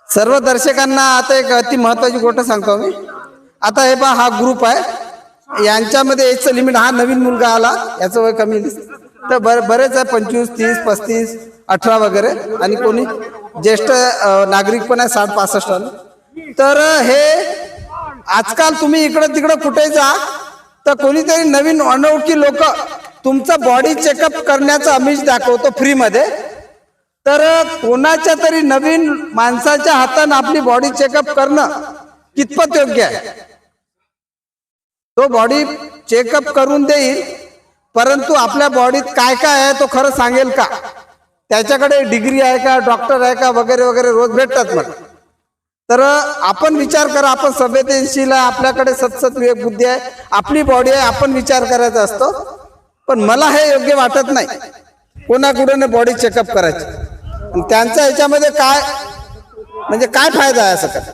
सर्व दर्शकांना आता एक अति महत्वाची गोष्ट सांगतो मी. आता हे पहा, हा ग्रुप आहे, यांच्यामध्ये एजचं लिमिट, हा नवीन मुलगा आला याचं वय कमी तर बरेच आहे, 25, 30, 35, 18 वगैरे, आणि कोणी ज्येष्ठ नागरिक पण आहे 60-65 वाले. तर हे आजकाल तुम्ही इकडं तिकडं कुठे जा तर कोणीतरी नवीन अनोळखी लोक तुमचं बॉडी चेकअप करण्याचं आमिष दाखवतो फ्रीमध्ये. तर कोणाच्या तरी नवीन माणसाच्या हाताने आपली बॉडी चेकअप करणं कितपत योग्य आहे? तो बॉडी चेकअप करून देईल, परंतु आपल्या बॉडीत काय काय आहे तो खरं सांगेल का? त्याच्याकडे डिग्री आहे का, डॉक्टर आहे का, वगैरे वगैरे रोज भेटतात मग. तर आपण विचार करा, आपण संवेदनशील आहे, आपल्याकडे सतसत विवेक बुद्धी आहे, आपली बॉडी आहे, आपण विचार करायचा असतो. पण मला हे योग्य वाटत नाही कोणाकुठे बॉडी चेकअप करायची. त्यांचा याच्यामध्ये काय म्हणजे काय फायदा आहे असं?